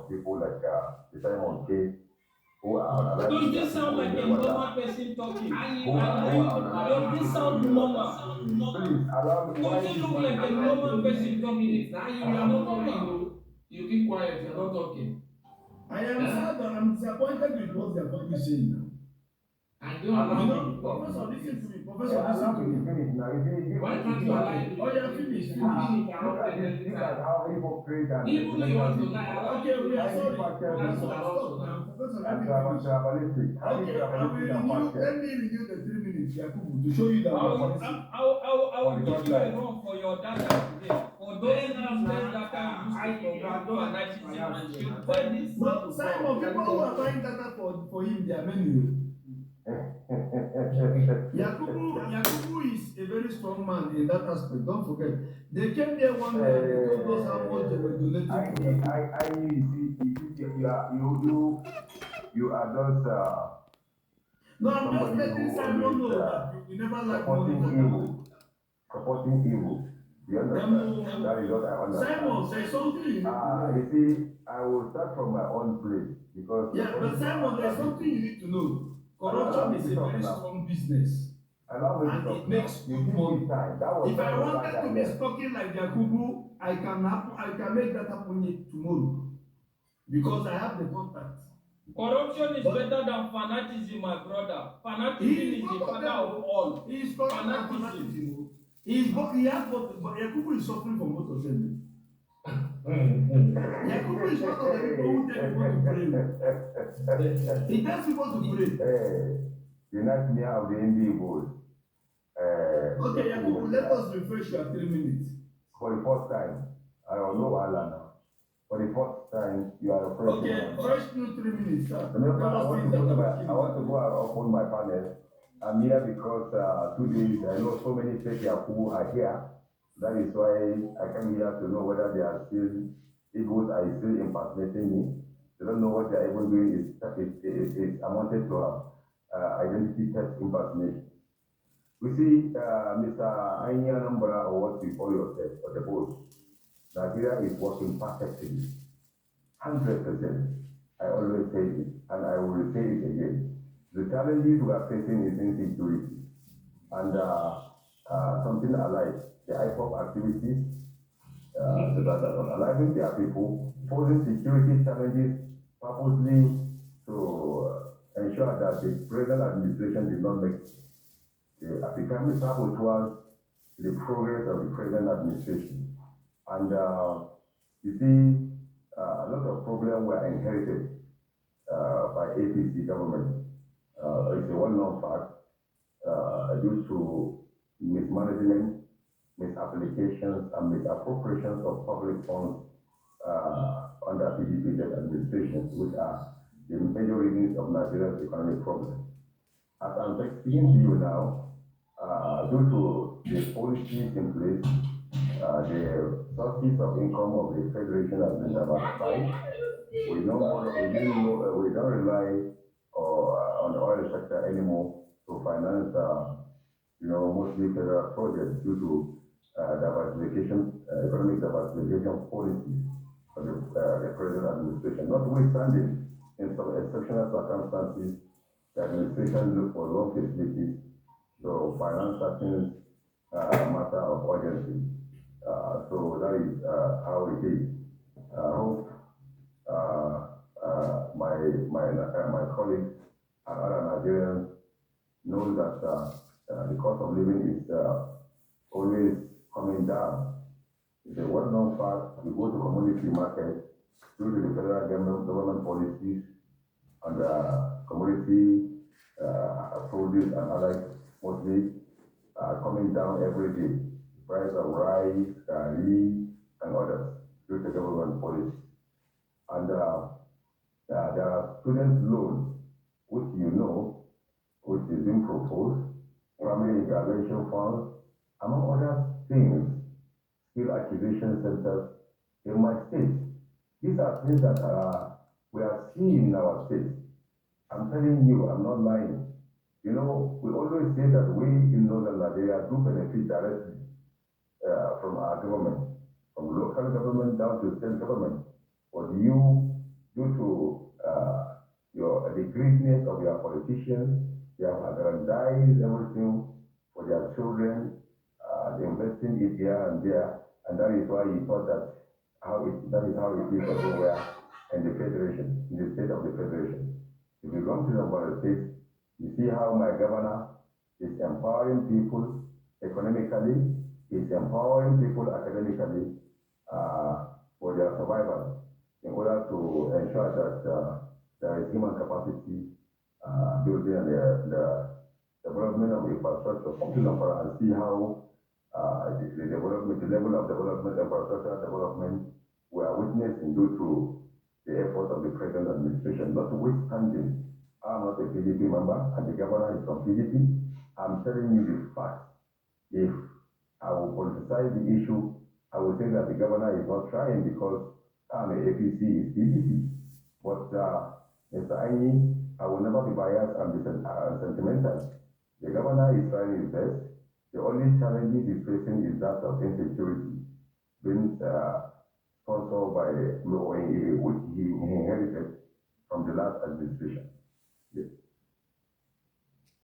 people like the Simon K who are Does analyzing their this sound people in like a normal Rwanda, person talking? who I, are does analyzing this people in sound Rwanda. normal? Please allow me. Why Does is it this look man like a normal interrupting me? person talking? You are not talking. You keep quiet. You are not talking. I am sad and I'm disappointed with what they are publishing now. I don't Allow You allow me know, to you. talk. Professor, listen to me. Eh, Professor, allow listen to me to me. finish now. Why can't you allow Okay. me Oh, to yeah, finish? finish, You finish. keep look at interrupting this. every Look at time. how hypocrite and Even though you detrimental want to this lie, is. allow Okay, me we to are Highly sorry. finish. partial We are That's this my sorry. one. also Stop now. now. Professor, let And me finish. tribalistic. Highly Okay, I will tribalistic and renew. partial. Let me renew the 3 minutes, Yakubu, to show you that we are listening. I For will the give third you a time. run for your data today. For those useless data used to promote fanaticism and stupidity. No, Simon, people who are buying data for him, they are many. Yakubu is a very strong man in that aspect. Don't forget. They came there one day and they told us how much they were donating to Yakubu. You are just No, I'm just somebody letting who Simon always know that you never like money supporting for that. supporting evil. You understand? That is what I understand. Simon, there's something you need to know. You see, I will start from my own place because Yeah, but Simon, there's something you need to know. Corruption is a very strong business. Allow me to And talk it makes now. good money. Time. That was If I not wanted to be talking like Yakubu, I can make that happen tomorrow because I have the contact. Corruption is better than fanaticism, my brother. Fanaticism is the father of all. He is corrupt and fanaticism. He has both, but Yakubu is suffering from both of them. Yakubu is one of the people who tell people to pray. He tells people to pray. Hey, you know me how the Indian boys. Okay, Yakubu, let us refresh your 3 minutes. For the first time, I don't know Allah now. For the first time, you are afraid. Okay, fresh new 3 minutes, sir. Remember, I want to go and open my panel. I'm here because 2 days, I know so many fake Yakubu are here. That is why I came here to know whether they are still, Igbos are still impersonating me. They don't know what they are even doing. It's amounted to identity theft impersonation. We see Mr. Anya Nambra, or what we call yourself, or the boss. Nigeria is working perfectly, 100%. I always say it, and I will say it again. The challenges we are facing is insecurity, and something alike, the IPOP activities, that are unaliving their people, posing security challenges purposely to ensure that the present administration did not make the becoming saboteurs to the progress of the present administration. And you see, a lot of problems were inherited by APC government. It's a well-known fact due to mismanagement, misapplications, and misappropriations of public funds under PDP administrations, which are the major reasons of Nigeria's economic problems. As I'm speaking to you now, due to the policies in place, the sources of income of the federation has been diversified. We don't rely on the oil sector anymore to finance, mostly federal projects due to economic diversification policies of the present administration. Notwithstanding, in some exceptional circumstances, the administration look for loan facilities to finance certain matter of urgency. So that is how it is. I hope my colleagues and other Nigerians know that the cost of living is always coming down. It's a well-known fact. You go to commodity market due to the federal government policies and commodity produce and other mostly coming down every day. Price of rice, curry, and others due to government policy. And there are student loans, which which is being proposed, family intervention funds, among other things, skill acquisition centers in my state. These are things that we are seeing in our state. I'm telling you, I'm not lying. We always say that we in Northern Nigeria do benefit directly from our government, from local government down to state government. But you due to the greediness of your politicians. They have aggrandized everything for their children, investing it here and there, and that is why he thought that that is how it is everywhere in the federation, in the state of the federation. If you come to the state, you see how my governor is empowering people economically, is empowering people academically for their survival in order to ensure that there is human capacity building and the development of infrastructure, something like that, and see how the development, the level of development, infrastructure development, we are witnessing due to the efforts of the present administration. Notwithstanding, I'm not a PDP member and the governor is from PDP. I'm telling you the facts. If I will politicize the issue, I will say that the governor is not trying because I'm a APC, is PDP. But Mr. Aini, I will never be biased and be sentimental. The governor is trying his best. The only challenges he's facing is that of insecurity, being sponsored by which he inherited from the last administration. Yes.